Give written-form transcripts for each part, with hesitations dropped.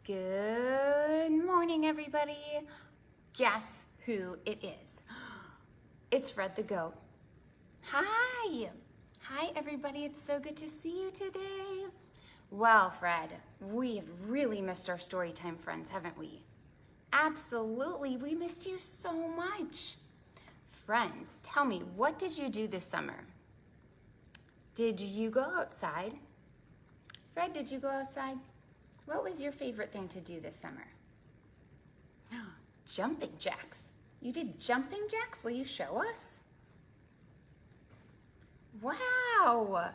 Good morning, everybody. Guess who it is? It's Fred the Goat. Hi. Hi, everybody. It's so good to see you today. Well, Fred, we have really missed our story time friends, haven't we? Absolutely. We missed you so much. Friends, tell me, what did you do this summer? Did you go outside? Fred, did you go outside? What was your favorite thing to do this summer? Jumping jacks. You did jumping jacks? Will you show us? Wow.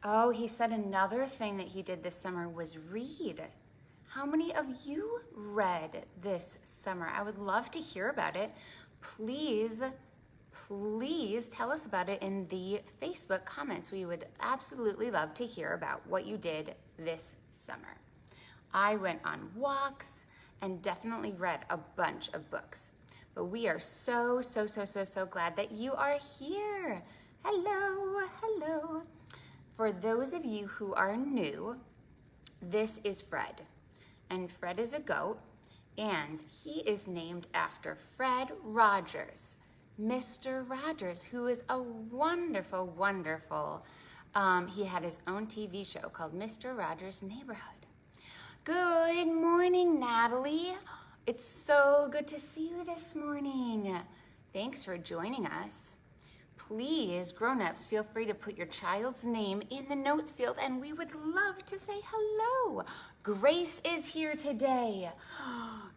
Oh, he said another thing that he did this summer was read. How many of you read this summer? I would love to hear about it. Please tell us about it in the Facebook comments. We would absolutely love to hear about what you did this summer. I went on walks and definitely read a bunch of books. But we are so glad that you are here. Hello. For those of you who are new, this is Fred. And Fred is a goat, and he is named after Fred Rogers. Mr. Rogers, who is a wonderful, he had his own TV show called Mr. Rogers' Neighborhood. Good morning, Natalie. It's so good to see you this morning. Thanks for joining us. Please, grown-ups, feel free to put your child's name in the notes field, and we would love to say hello. Grace is here today.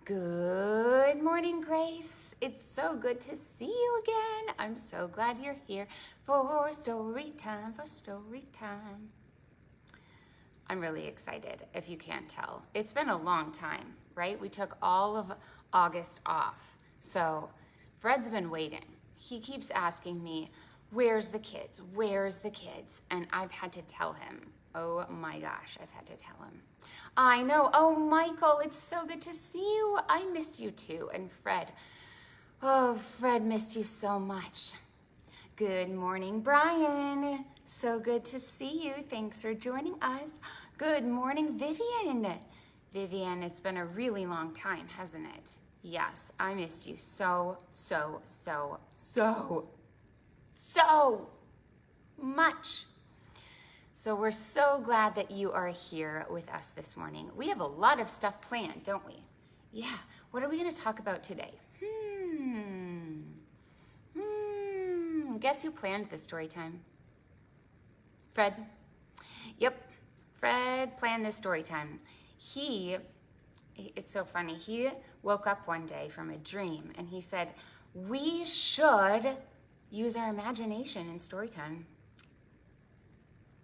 Good morning, Grace. It's so good to see you again. I'm so glad you're here for story time, I'm really excited, if you can't tell. It's been a long time, right? We took all of August off. So Fred's been waiting. He keeps asking me, where's the kids? And I've had to tell him. Oh my gosh, I've had to tell him. I know. Oh, Michael, it's so good to see you. I missed you too. And Fred, Fred missed you so much. Good morning, Brian. So good to see you. Thanks for joining us. Good morning, Vivian. Vivian, it's been a really long time, hasn't it? Yes, I missed you so much. So we're so glad that you are here with us this morning. We have a lot of stuff planned, don't we? Yeah, what are we going to talk about today? Guess who planned this story time? Fred? Yep, Fred planned this story time. It's so funny, he woke up one day from a dream and he said, we should use our imagination in story time.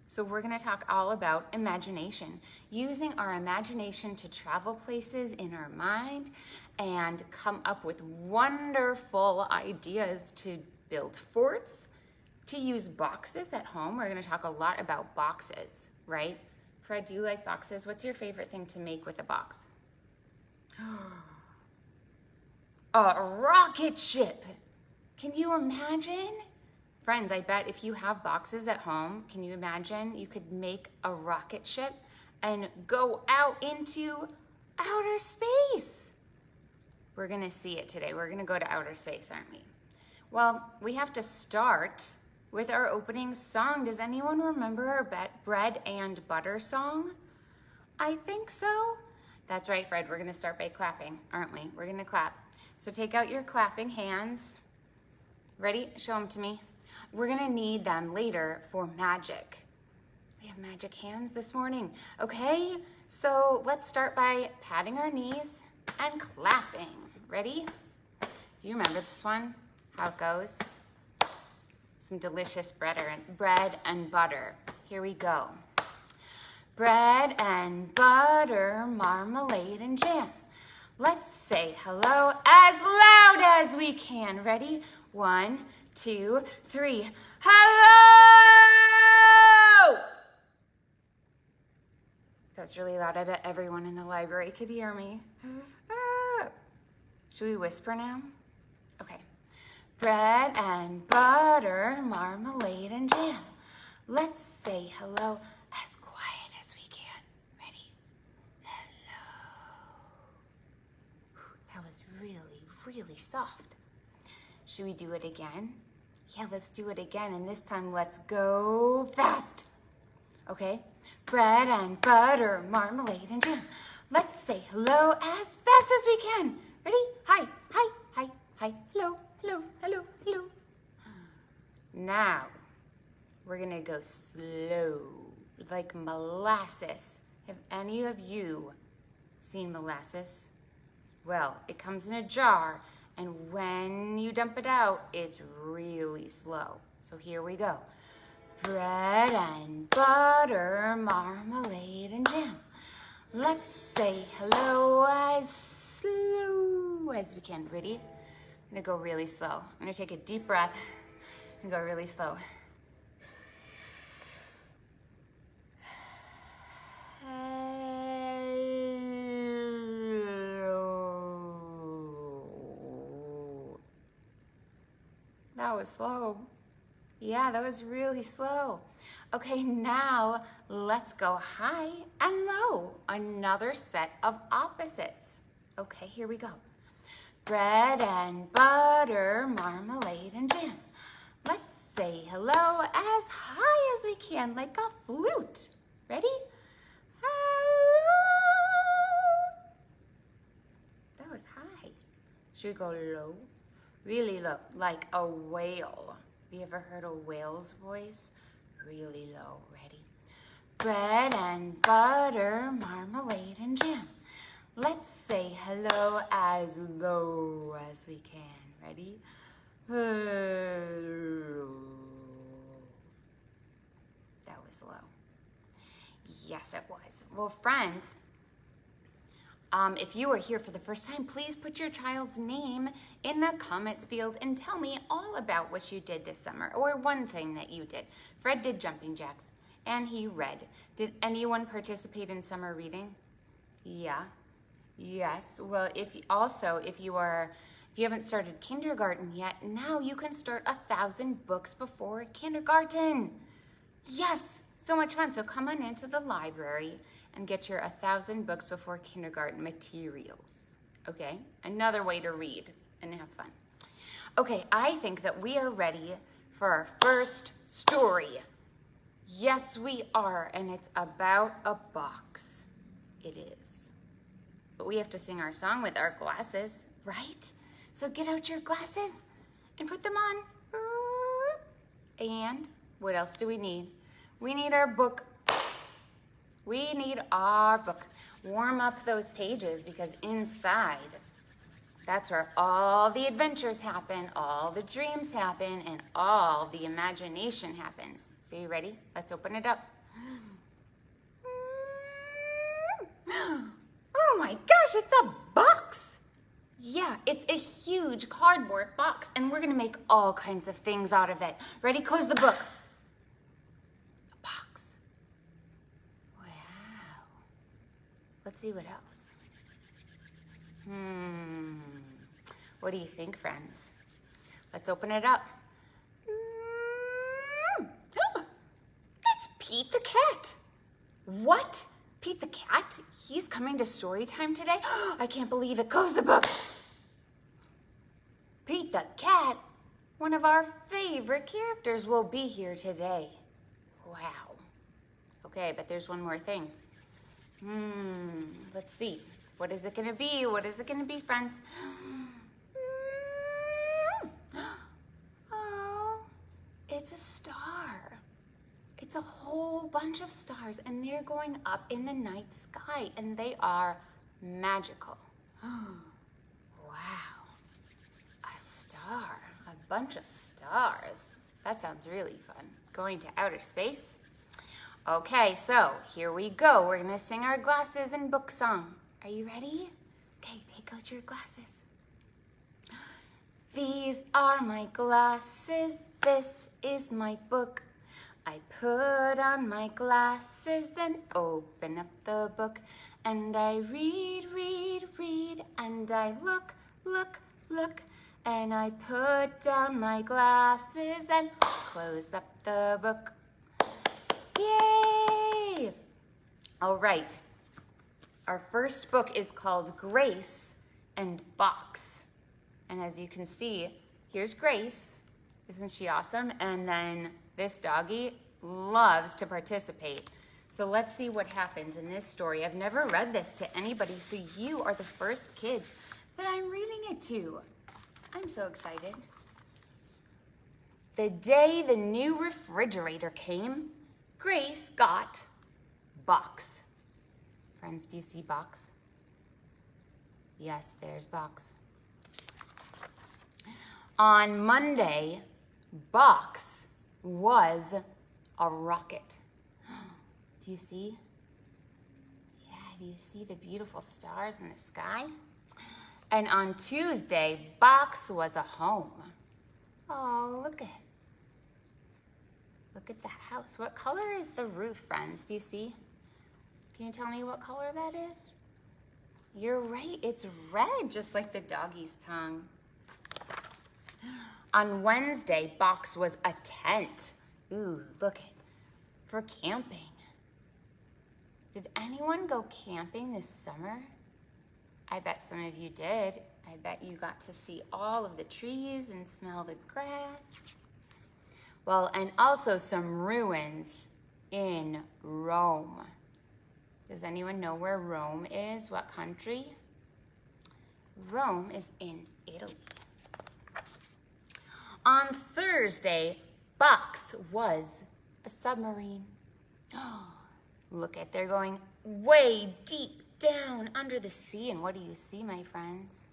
So we're going to talk all about imagination, using our imagination to travel places in our mind and come up with wonderful ideas to build forts, to use boxes at home. We're going to talk a lot about boxes, right? Fred, do you like boxes? What's your favorite thing to make with a box? A rocket ship. Can you imagine? Friends, I bet if you have boxes at home, can you imagine you could make a rocket ship and go out into outer space? We're gonna see it today. We're gonna go to outer space, aren't we? Well, we have to start with our opening song. Does anyone remember our bread and butter song? I think so. That's right, Fred. We're gonna start by clapping, aren't we? We're gonna clap. So take out your clapping hands. Ready? Show them to me. We're gonna need them later for magic. We have magic hands this morning. Okay, so let's start by patting our knees and clapping. Ready? Do you remember this one? How it goes? Some delicious bread and butter. Here we go. Bread and butter, marmalade and jam. Let's say hello as loud as we can. Ready? 1, 2, 3. Hello! That was really loud. I bet everyone in the library could hear me. Should we whisper now? Okay. Bread and butter, marmalade and jam. Let's say hello as quiet as we can. Ready? Hello. really, really soft. Should we do it again? Yeah, let's do it again, and this time let's go fast. Okay, bread and butter, marmalade and jam. Let's say hello as fast as we can. Ready? Hi, hi, hi, hi, hello, hello, hello, hello. Now, we're gonna go slow, like molasses. Have any of you seen molasses? Well, it comes in a jar, and when you dump it out, it's really slow. So here we go. Bread and butter, marmalade and jam. Let's say hello as slow as we can. Ready? I'm gonna go really slow. I'm gonna take a deep breath and go really slow. That was slow. Yeah, that was really slow. Okay, now let's go high and low. Another set of opposites. Okay, here we go. Bread and butter, marmalade and jam. Let's say hello as high as we can, like a flute. Ready? Hello. That was high. Should we go low? Really low, like a whale. Have you ever heard a whale's voice? Really low. Ready? Bread and butter, marmalade and jam. Let's say hello as low as we can. Ready? Hello. That was low. Yes, it was. Well, friends, if you are here for the first time, please put your child's name in the comments field and tell me all about what you did this summer, or one thing that you did. Fred did jumping jacks, and he read. Did anyone participate in summer reading? Yeah. Yes. Well, if you haven't started kindergarten yet, now you can start 1,000 books before kindergarten. Yes, so much fun. So come on into the library and get your 1,000 books before kindergarten materials. Okay, another way to read and have fun. Okay, I think that we are ready for our first story. Yes, we are, and it's about a box. It is. But we have to sing our song with our glasses, right? So get out your glasses and put them on. And what else do we need? We need our book. We need our book. Warm up those pages, because inside, that's where all the adventures happen, all the dreams happen, and all the imagination happens. So you ready? Let's open it up. Oh my gosh, it's a box. Yeah, it's a huge cardboard box, and we're gonna make all kinds of things out of it. Ready? Close the book. A box. Wow. Let's see what else. What do you think, friends? Let's open it up. It's Pete the cat. What? Pete the cat? He's coming to story time today? I can't believe it. Close the book. Pete the cat, one of our favorite characters, will be here today. Wow. Okay, but there's one more thing. Let's see. What is it gonna be? What is it gonna be, friends? Oh, it's a star. It's a whole bunch of stars, and they're going up in the night sky, and they are magical. Wow. A star. A bunch of stars. That sounds really fun. Going to outer space? Okay, so here we go. We're gonna sing our glasses and book song. Are you ready? Okay, take out your glasses. These are my glasses. This is my book. I put on my glasses and open up the book, and I read, read, read, and I look, look, look, and I put down my glasses and close up the book. Yay! All right. Our first book is called Grace and Box. And as you can see, here's Grace. Isn't she awesome? And then this doggy loves to participate. So let's see what happens in this story. I've never read this to anybody, so you are the first kids that I'm reading it to. I'm so excited. The day the new refrigerator came, Grace got Box. Friends, do you see Box? Yes, there's Box. On Monday, Box was a rocket. Do you see? Yeah, do you see the beautiful stars in the sky? And on Tuesday, Box was a home. Oh, look at the house. What color is the roof, friends? Do you see? Can you tell me what color that is? You're right, it's red, just like the doggy's tongue. On Wednesday, Box was a tent. Ooh, look, for camping. Did anyone go camping this summer? I bet some of you did. I bet you got to see all of the trees and smell the grass. Well, and also some ruins in Rome. Does anyone know where Rome is? What country? Rome is in Italy. On Thursday, Box was a submarine. Oh, look at, they're going way deep down under the sea. And what do you see, my friends?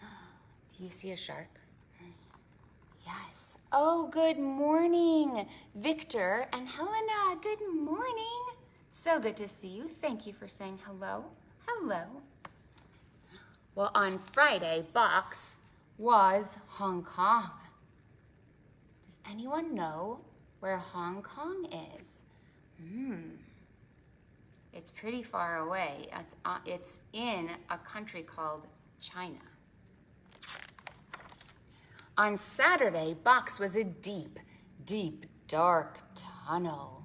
Do you see a shark? Yes. Oh, good morning, Victor and Helena. Good morning. So good to see you. Thank you for saying hello. Hello. Well, on Friday, Box was Hong Kong. Does anyone know where Hong Kong is? It's pretty far away. It's in a country called China. On Saturday, Box was a deep, deep, dark tunnel.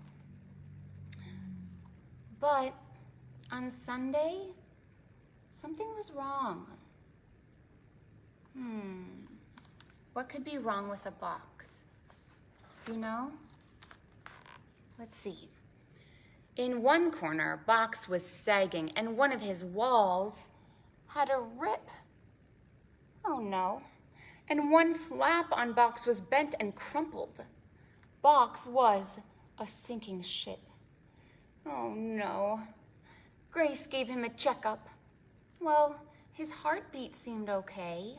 But on Sunday, something was wrong. What could be wrong with a box? Do you know? Let's see. In one corner, Box was sagging, and one of his walls had a rip. Oh no. And one flap on Box was bent and crumpled. Box was a sinking ship. Oh no. Grace gave him a checkup. Well, his heartbeat seemed okay.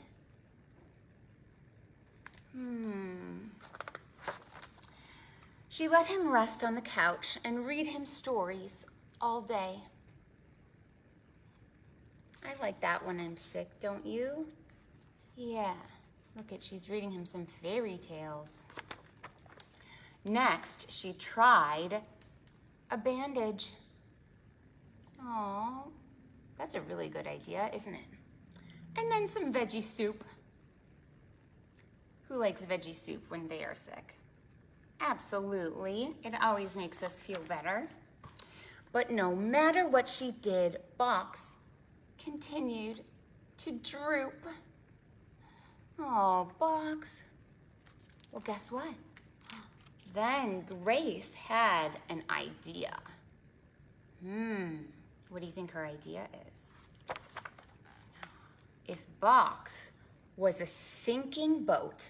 She let him rest on the couch and read him stories all day. I like that when I'm sick, don't you? Yeah, look she's reading him some fairy tales. Next, she tried a bandage. Aw, that's a really good idea, isn't it? And then some veggie soup. Who likes veggie soup when they are sick? Absolutely, it always makes us feel better. But no matter what she did, Box continued to droop. Oh, Box. Well, guess what? Then Grace had an idea. What do you think her idea is? If Box was a sinking boat,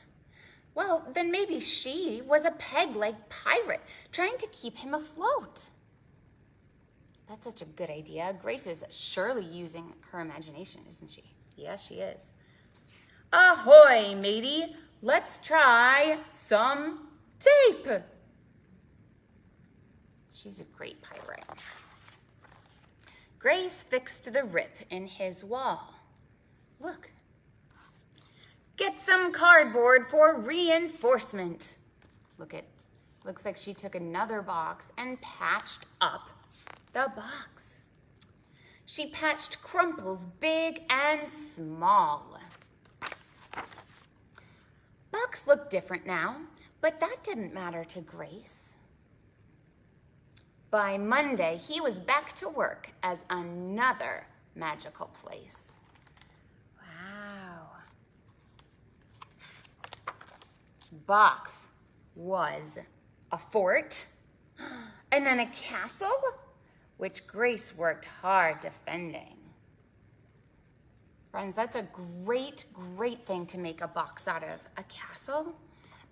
well, then maybe she was a peg-leg pirate trying to keep him afloat. That's such a good idea. Grace is surely using her imagination, isn't she? Yes, she is. Ahoy, matey. Let's try some tape. She's a great pirate. Grace fixed the rip in his wall. Look. Get some cardboard for reinforcement. Looks like she took another box and patched up the box. She patched crumples big and small. Box looked different now, but that didn't matter to Grace. By Monday, he was back to work as another magical place. box was a fort, and then a castle, which Grace worked hard defending. Friends, that's a great, great thing to make a box out of, a castle.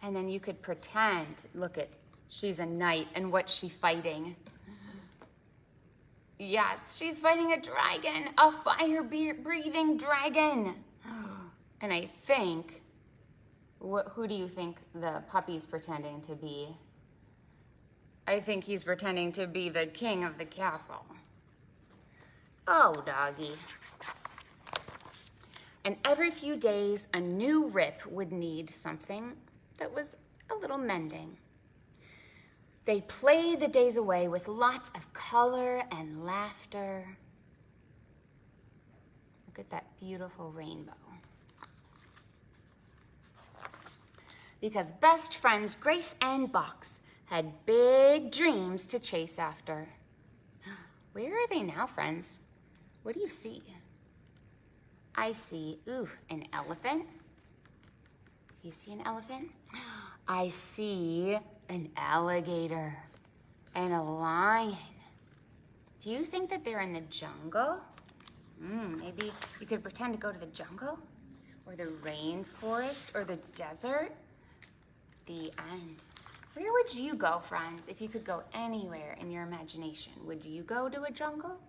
And then you could pretend, look at, she's a knight, and what's she fighting? Yes, she's fighting a dragon, a fire-breathing dragon. And I think, who do you think the puppy's pretending to be? I think he's pretending to be the king of the castle. Oh, doggy. And every few days, a new rip would need something that was a little mending. They played the days away with lots of color and laughter. Look at that beautiful rainbow. Because best friends Grace and Box had big dreams to chase after. Where are they now, friends? What do you see? I see, an elephant. Do you see an elephant? I see an alligator and a lion. Do you think that they're in the jungle? Maybe you could pretend to go to the jungle or the rainforest or the desert. The end. Where would you go, friends, if you could go anywhere in your imagination? Would you go to a jungle?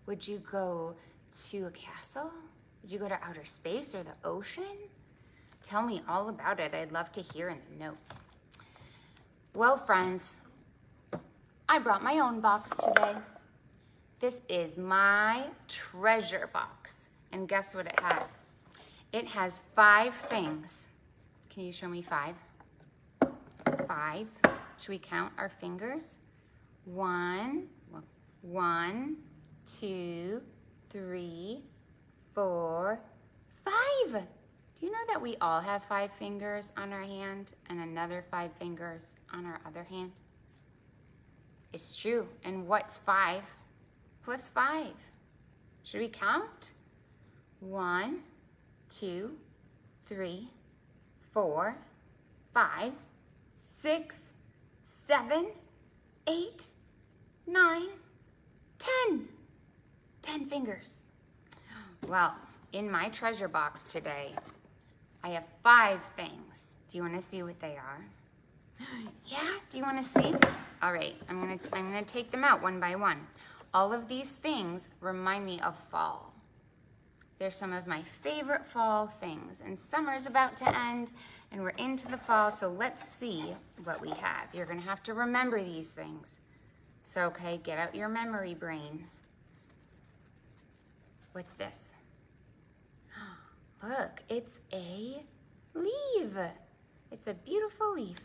Would you go to a castle? Would you go to outer space or the ocean? Tell me all about it. I'd love to hear in the notes. Well, friends, I brought my own box today. This is my treasure box. And guess what it has? It has 5 things. Can you show me 5? 5. Should we count our fingers? 1, 2, 3, 4, 5. Do you know that we all have 5 fingers on our hand and another 5 fingers on our other hand? It's true. And what's 5 plus 5? Should we count? 1, 2, 3, 4, 5, 6, 7, 8, 9, 10. 10 fingers. Well, in my treasure box today, I have 5 things. Do you want to see what they are? Yeah, do you want to see? All right, I'm gonna take them out one by one. All of these things remind me of fall. They're some of my favorite fall things, and summer's about to end, and we're into the fall, so let's see what we have. You're gonna have to remember these things. So, okay, get out your memory brain. What's this? Look, it's a leaf. It's a beautiful leaf.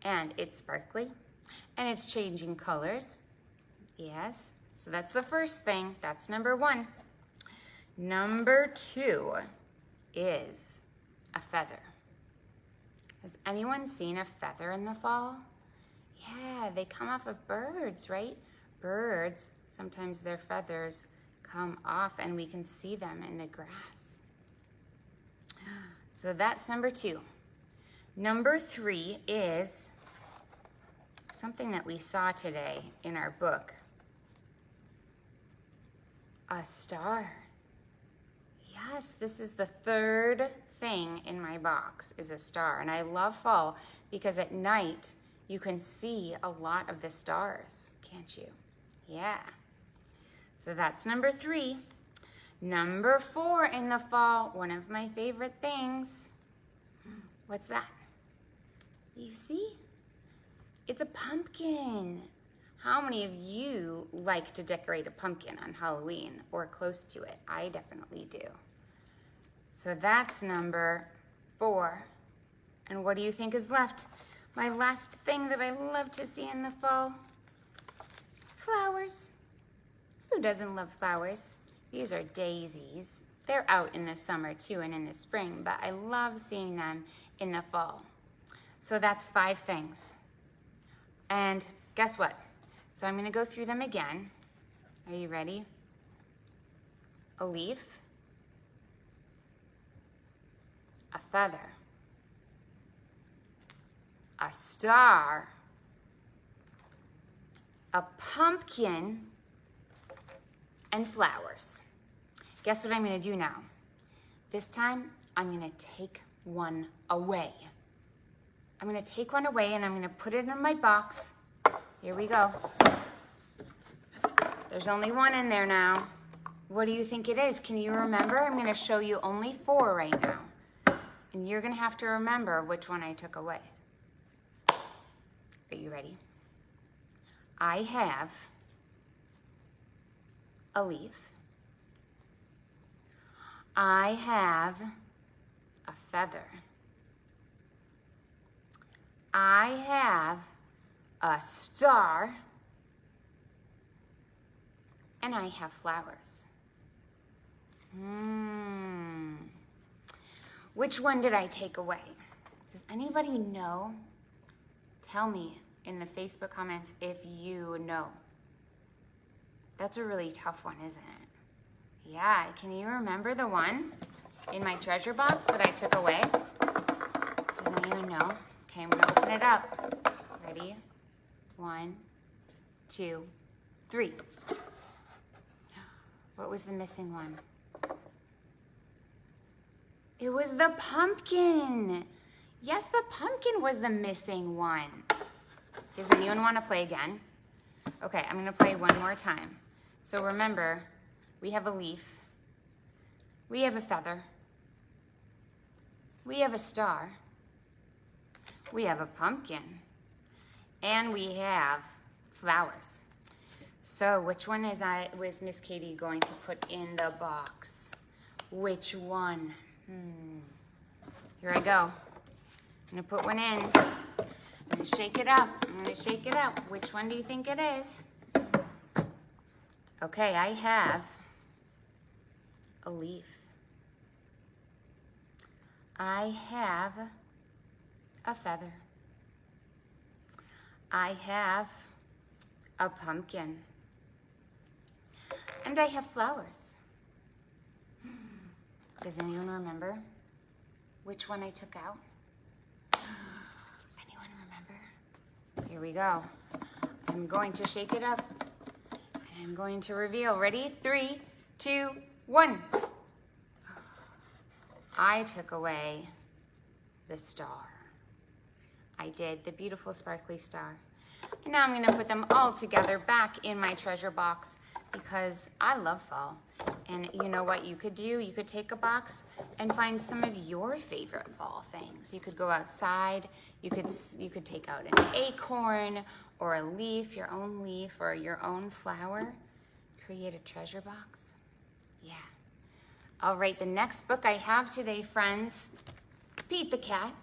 And it's sparkly, and it's changing colors. Yes, so that's the first thing. That's number 1. Number 2 is a feather. Has anyone seen a feather in the fall? Yeah, they come off of birds, right? Birds, sometimes their feathers come off and we can see them in the grass. So that's number 2. Number 3 is something that we saw today in our book. A star. Yes, this is the 3rd thing in my box, is a star. And I love fall because at night you can see a lot of the stars, can't you? Yeah. So that's number 3. Number 4 in the fall, one of my favorite things. What's that? You see? It's a pumpkin. How many of you like to decorate a pumpkin on Halloween or close to it? I definitely do. So that's number 4. And what do you think is left? My last thing that I love to see in the fall? Flowers. Who doesn't love flowers? These are daisies. They're out in the summer too and in the spring, but I love seeing them in the fall. So that's 5 things. And guess what? So I'm going to go through them again. Are you ready? A leaf, a feather, a star, a pumpkin, and flowers. Guess what I'm gonna do now? This time, I'm gonna take one away. I'm gonna take one away and I'm gonna put it in my box. Here we go. There's only one in there now. What do you think it is? Can you remember? I'm gonna show you only 4 right now. And you're gonna have to remember which one I took away. Are you ready? I have a leaf. I have a feather. I have a star. And I have flowers. Which one did I take away? Does anybody know? Tell me in the Facebook comments if you know. That's a really tough one, isn't it? Yeah, can you remember the one in my treasure box that I took away? Does anyone know? Okay, I'm gonna open it up. Ready? 1, 2, 3. What was the missing one? It was the pumpkin. Yes, the pumpkin was the missing one. Does anyone want to play again? Okay, I'm going to play one more time. So remember, we have a leaf. We have a feather. We have a star. We have a pumpkin. And we have flowers. So which one was Miss Katie going to put in the box? Which one? Here I go. I'm gonna put one in. I'm gonna shake it up. I'm gonna shake it up. Which one do you think it is? Okay, I have a leaf. I have a feather. I have a pumpkin. And I have flowers. Does anyone remember which one I took out? Anyone remember? Here we go. I'm going to shake it up. And I'm going to reveal. Ready? 3, 2, 1. I took away the star. I did, the beautiful sparkly star. And now I'm going to put them all together back in my treasure box because I love fall. And you know what you could do? You could take a box and find some of your favorite fall things. You could go outside, you could take out an acorn or a leaf, your own leaf or your own flower. Create a treasure box. Yeah. All right, the next book I have today, friends, Pete the Cat.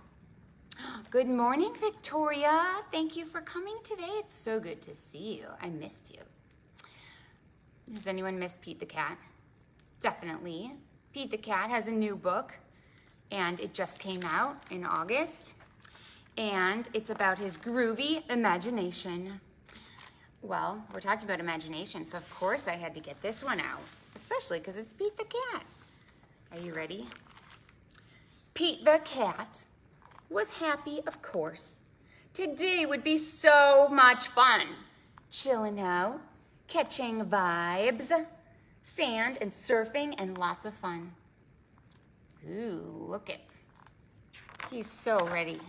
Good morning, Victoria. Thank you for coming today. It's so good to see you. I missed you. Has anyone missed Pete the Cat? Definitely. Pete the Cat has a new book, and it just came out in August, and it's about his groovy imagination. Well, we're talking about imagination, so of course I had to get this one out, especially because it's Pete the Cat. Are you ready? Pete the Cat was happy, of course. Today would be so much fun. Chilling out, catching vibes, sand and surfing and lots of fun. Ooh, look it. He's so ready.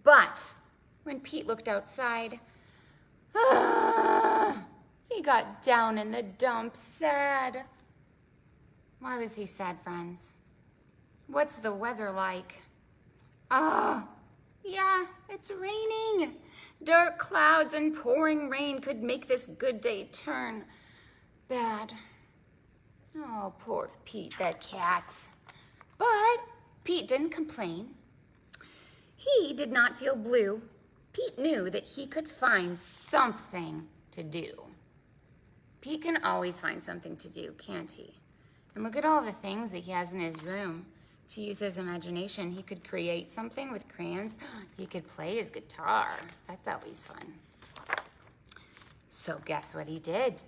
But when Pete looked outside, he got down in the dumps sad. Why was he sad, friends? What's the weather like? Yeah, it's raining. Dark clouds and pouring rain could make this good day turn bad. Oh, poor Pete the Cat. But Pete didn't complain. He did not feel blue. Pete knew that he could find something to do. Pete can always find something to do, can't he? And look at all the things that he has in his room. To use his imagination, he could create something with crayons. He could play his guitar. That's always fun. So guess what he did?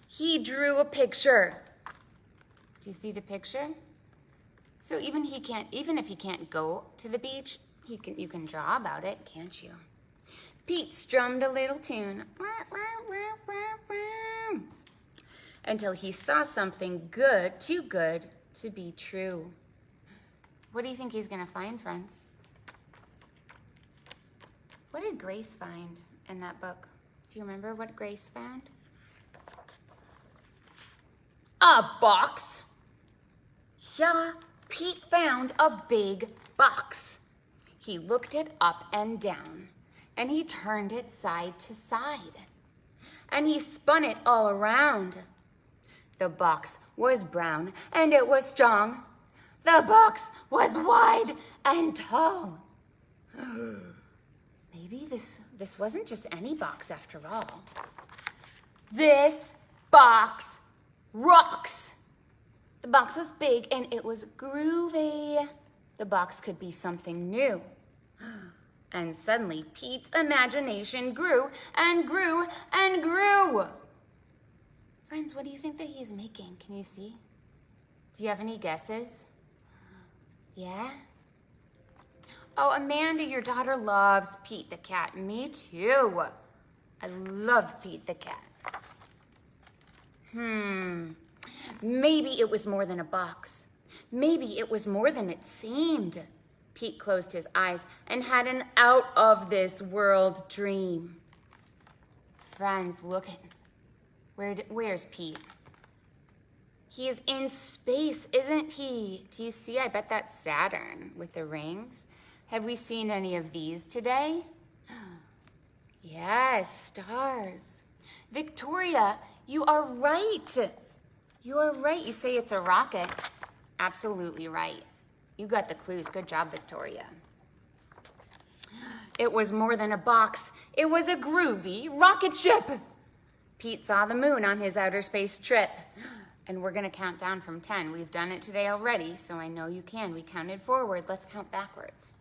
He drew a picture. Do you see the picture? So even if he can't go to the beach, You can draw about it, can't you? Pete strummed a little tune until he saw something too good to be true. What do you think he's gonna find, friends? What did Grace find in that book? Do you remember what Grace found? A box. Yeah, Pete found a big box. He looked it up and down, and he turned it side to side, and he spun it all around. The box was brown, and it was strong. The box was wide and tall. Maybe this wasn't just any box after all. This box rocks. The box was big and it was groovy. The box could be something new. And suddenly Pete's imagination grew and grew and grew. Friends, what do you think that he's making? Can you see? Do you have any guesses? Yeah? Oh, Amanda, your daughter loves Pete the cat. Me too. I love Pete the cat. Maybe it was more than a box. Maybe it was more than it seemed. Pete closed his eyes and had an out-of-this-world dream. Friends, look at... Where's Pete? He is in space, isn't he? Do you see? I bet that's Saturn with the rings. Have we seen any of these today? Yes, stars. Victoria, you are right. You are right. You say it's a rocket. Absolutely right. You got the clues. Good job, Victoria. It was more than a box. It was a groovy rocket ship. Pete saw the moon on his outer space trip. And we're going to count down from 10. We've done it today already, so I know you can. We counted forward. Let's count backwards.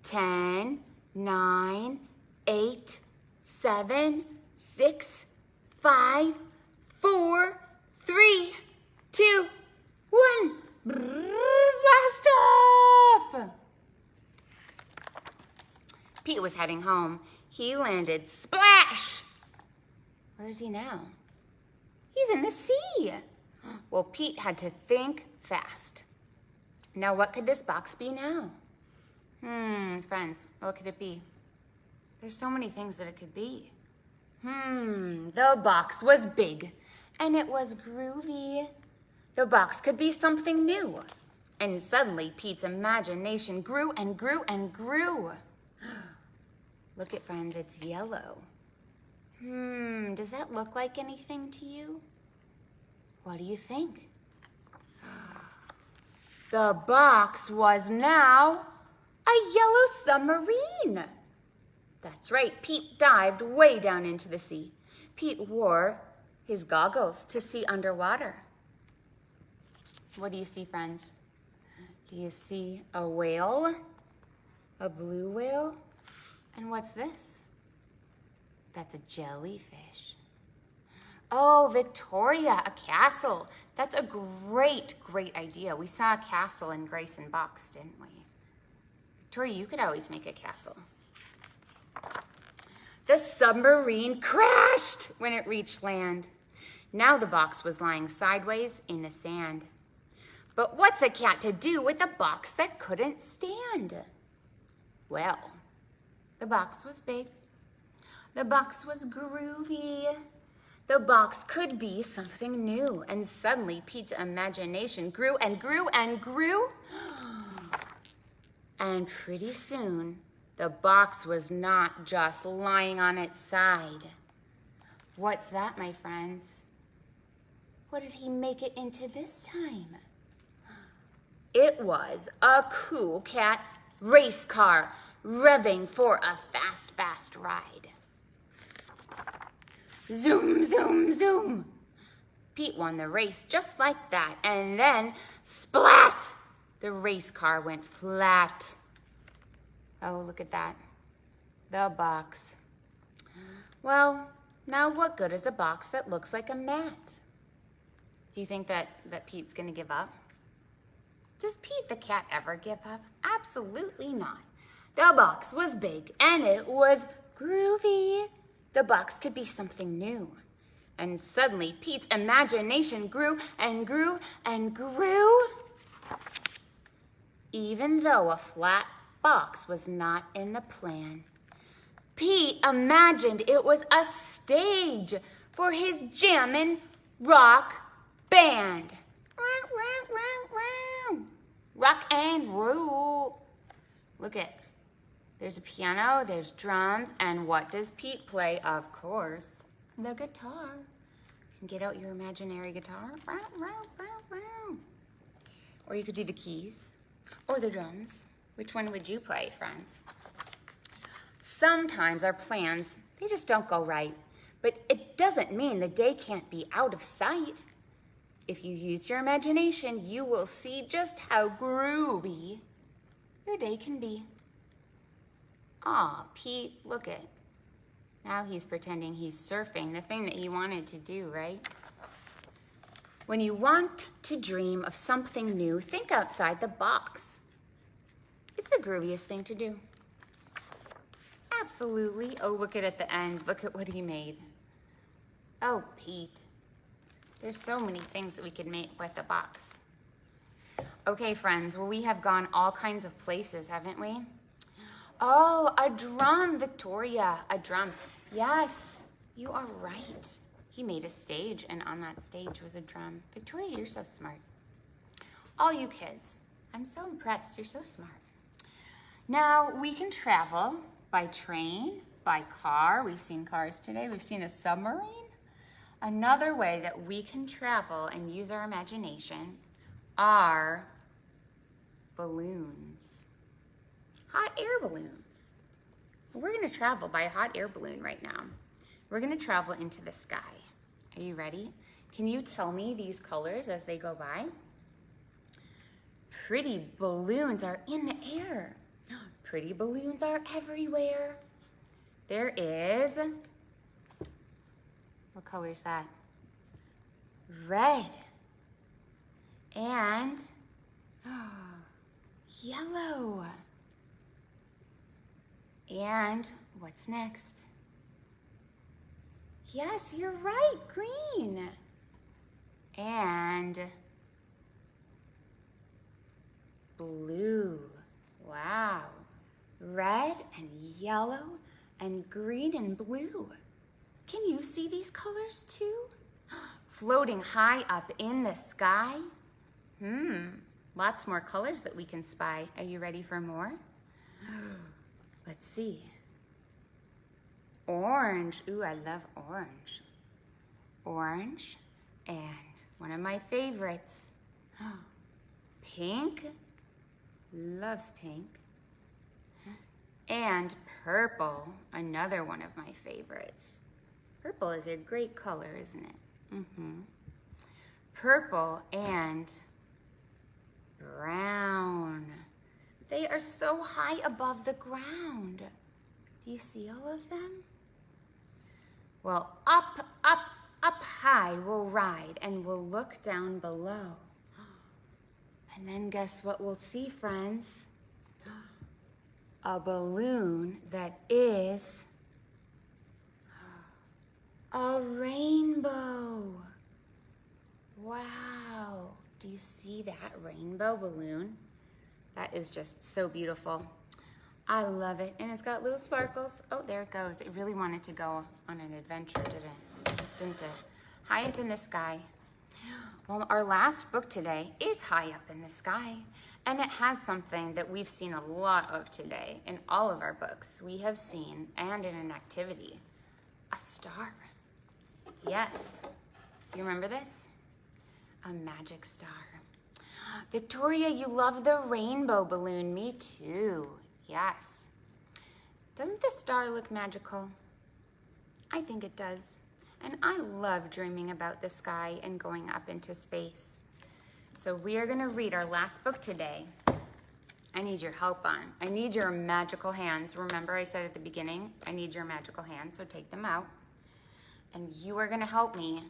10, 9, 8, 7, 6, 5, 4, 3, 2, 1. Blast off! Pete was heading home. He landed splash! Where is he now? He's in the sea. Well, Pete had to think fast. Now, what could this box be now? Friends, what could it be? There's so many things that it could be. The box was big, and it was groovy. The box could be something new. And suddenly, Pete's imagination grew and grew and grew. Look at, friends, it's yellow. Does that look like anything to you? What do you think? The box was now a yellow submarine. That's right, Pete dived way down into the sea. Pete wore his goggles to see underwater. What do you see, friends? Do you see a whale? A blue whale? And what's this? That's a jellyfish. Oh, Victoria, a castle. That's a great, great idea. We saw a castle in Grace and Box, didn't we? Victoria, you could always make a castle. The submarine crashed when it reached land. Now the box was lying sideways in the sand. But what's a cat to do with a box that couldn't stand? Well, the box was big. The box was groovy. The box could be something new. And suddenly, Pete's imagination grew and grew and grew. And pretty soon, the box was not just lying on its side. What's that, my friends? What did he make it into this time? It was a cool cat race car revving for a fast, fast ride. Zoom, zoom, zoom. Pete won the race just like that. And then, splat! The race car went flat. Oh, look at that. The box. Well, now what good is a box that looks like a mat? Do you think that Pete's gonna give up? Does Pete the cat ever give up? Absolutely not. The box was big and it was groovy. The box could be something new. And suddenly Pete's imagination grew and grew and grew. Even though a flat box was not in the plan, Pete imagined it was a stage for his jammin' rock band. Rock and roll. Look it. There's a piano, there's drums, and what does Pete play? Of course, the guitar. You can get out your imaginary guitar. Or you could do the keys or the drums. Which one would you play, friends? Sometimes our plans, they just don't go right. But it doesn't mean the day can't be out of sight. If you use your imagination, you will see just how groovy your day can be. Aw, Pete, look it. Now he's pretending he's surfing, the thing that he wanted to do, right? When you want to dream of something new, think outside the box. It's the grooviest thing to do. Absolutely. Oh, look at the end. Look at what he made. Oh, Pete. There's so many things that we could make with a box. Okay, friends, well, we have gone all kinds of places, haven't we? Oh, a drum, Victoria, a drum. Yes, you are right. He made a stage, and on that stage was a drum. Victoria, you're so smart. All you kids, I'm so impressed. You're so smart. Now, we can travel by train, by car. We've seen cars today. We've seen a submarine. Another way that we can travel and use our imagination are balloons. Hot air balloons. We're going to travel by a hot air balloon right now. We're going to travel into the sky. Are you ready? Can you tell me these colors as they go by? Pretty balloons are in the air. Pretty balloons are everywhere. There is, what color is that? Red. And yellow. And what's next? Yes, you're right, green. And blue. Wow. Red and yellow and green and blue. Can you see these colors too? Floating high up in the sky. Lots more colors that we can spy. Are you ready for more? Let's see. Orange. Ooh, I love orange. Orange. And one of my favorites. Pink. Love pink. And purple. Another one of my favorites. Purple is a great color, isn't it? Purple and brown. They are so high above the ground. Do you see all of them? Well, up, up, up high we'll ride and we'll look down below. And then guess what we'll see, friends? A balloon that is a rainbow. Wow. Do you see that rainbow balloon? That is just so beautiful. I love it. And it's got little sparkles. Oh, there it goes. It really wanted to go on an adventure, didn't it? High up in the sky. Well, our last book today is High Up in the Sky. And it has something that we've seen a lot of today in all of our books. We have seen, and in an activity, a star. Yes. You remember this? A magic star. Victoria, you love the rainbow balloon. Me too. Yes. Doesn't the star look magical? I think it does. And I love dreaming about the sky and going up into space. So we are going to read our last book today. I need your help on. I need your magical hands. Remember I said at the beginning, I need your magical hands, so take them out. And you are going to help me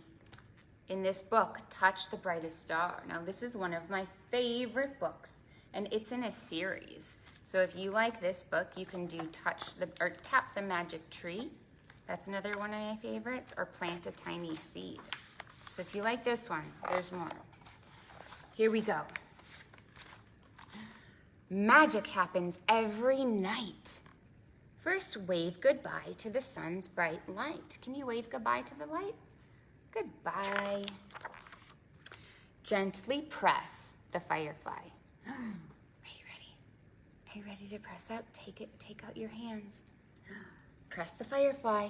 in this book, Touch the Brightest Star. Now, this is one of my favorite books, and it's in a series. So if you like this book, you can do tap the magic tree. That's another one of my favorites, or plant a tiny seed. So if you like this one, there's more. Here we go. Magic happens every night. First, wave goodbye to the sun's bright light. Can you wave goodbye to the light? Goodbye. Gently press the firefly. Are you ready? Are you ready to press out? Take out your hands. Press the firefly.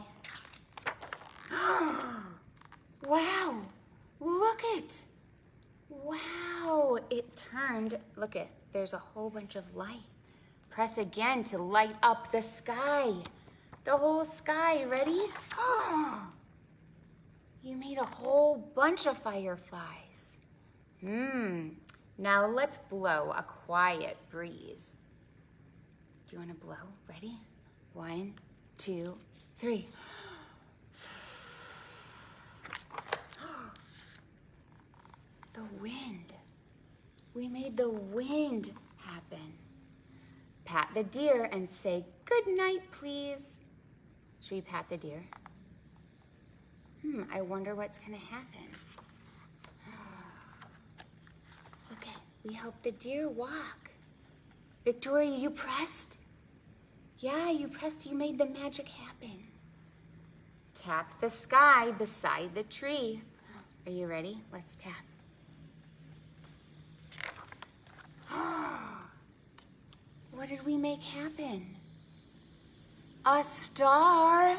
Wow, look it. Wow, it turned, look it, there's a whole bunch of light. Press again to light up the sky. The whole sky, ready? You made a whole bunch of fireflies. Now let's blow a quiet breeze. Do you want to blow? Ready? 1, 2, 3. The wind. We made the wind happen. Pat the deer and say, good night, please. Should we pat the deer? I wonder what's going to happen. Look at, we hope the deer walk. Victoria, you pressed? Yeah, you pressed, you made the magic happen. Tap the sky beside the tree. Are you ready? Let's tap. What did we make happen? A star.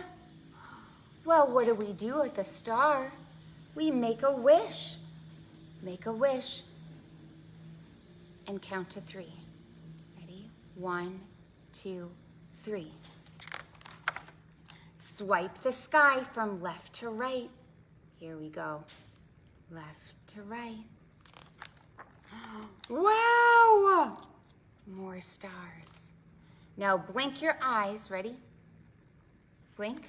Well, what do we do with a star? We make a wish. Make a wish. And count to 3. Ready? 1, 2, 3. Swipe the sky from left to right. Here we go. Left to right. Wow! More stars. Now blink your eyes. Ready? Blink.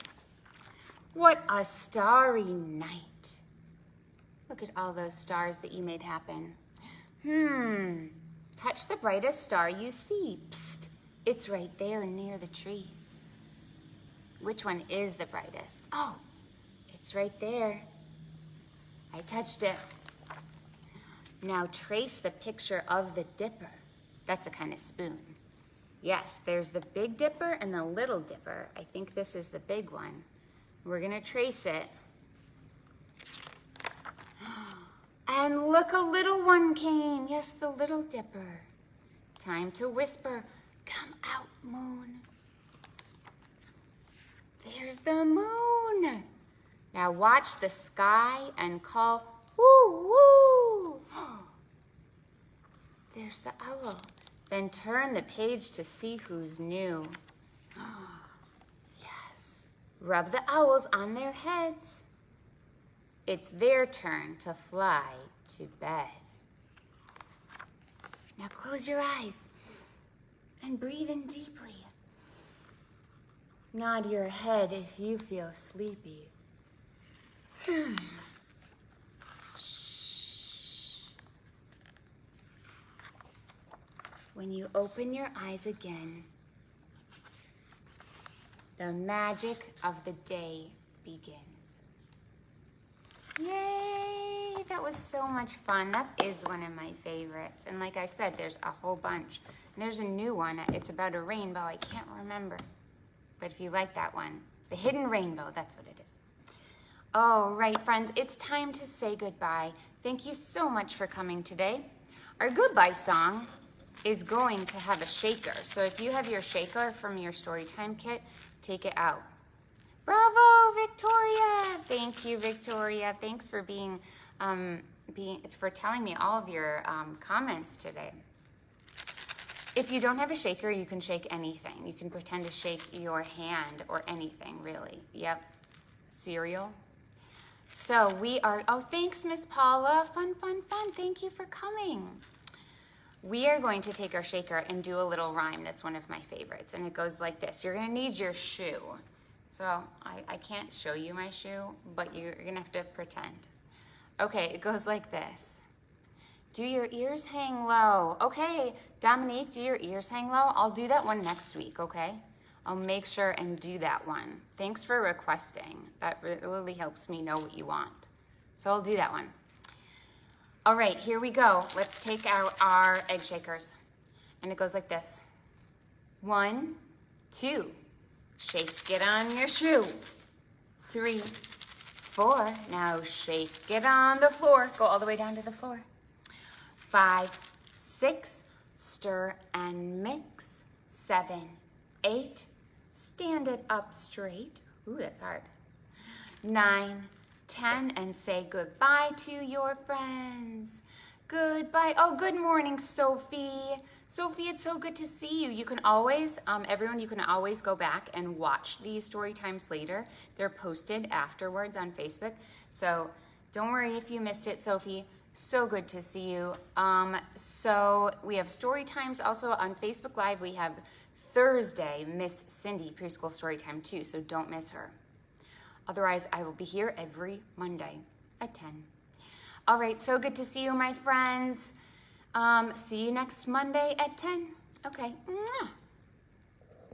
What a starry night. Look at all those stars that you made happen. Touch the brightest star you see. Psst. It's right there near the tree. Which one is the brightest? Oh, it's right there. I touched it. Now trace the picture of the dipper. That's a kind of spoon. Yes, there's the Big Dipper and the Little Dipper. I think this is the big one. We're gonna trace it. And look, a little one came. Yes, the Little Dipper. Time to whisper, come out, moon. There's the moon. Now watch the sky and call, woo, woo. There's the owl. Then turn the page to see who's new. Yes. Rub the owls on their heads. It's their turn to fly to bed. Now close your eyes and breathe in deeply. Nod your head if you feel sleepy. Shh. When you open your eyes again, the magic of the day begins. Yay! That was so much fun. That is one of my favorites. And like I said, there's a whole bunch. And there's a new one. It's about a rainbow. I can't remember. But if you like that one, the hidden rainbow, that's what it is. All right, friends, it's time to say goodbye. Thank you so much for coming today. Our goodbye song is going to have a shaker. So if you have your shaker from your Storytime kit, take it out. Bravo, Victoria! Thank you, Victoria. Thanks for for telling me all of your comments today. If you don't have a shaker, you can shake anything. You can pretend to shake your hand or anything, really. Yep. Cereal. So we are, oh, thanks, Miss Paula. Fun, fun, fun. Thank you for coming. We are going to take our shaker and do a little rhyme that's one of my favorites. And it goes like this. You're going to need your shoe. So I can't show you my shoe, but you're going to have to pretend. Okay, it goes like this. Do your ears hang low? Okay, Dominique, do your ears hang low? I'll do that one next week, okay? I'll make sure and do that one. Thanks for requesting. That really helps me know what you want. So I'll do that one. All right, here we go. Let's take out our egg shakers. And it goes like this. 1, 2. Shake it on your shoe. 3, 4. Now shake it on the floor. Go all the way down to the floor. 5, 6. Stir and mix. 7, 8. Stand it up straight. Ooh, that's hard. 9, 10, and say goodbye to your friends. Goodbye. Oh, good morning, Sophie. Sophie, it's so good to see you. You can always, everyone, you can always go back and watch these story times later. They're posted afterwards on Facebook. So don't worry if you missed it, Sophie. So good to see you. So we have story times also on Facebook Live. We have Thursday, Miss Cindy Preschool Storytime too, so don't miss her. Otherwise, I will be here every Monday at 10. All right, so good to see you, my friends. See you next Monday at 10. Okay. Mwah.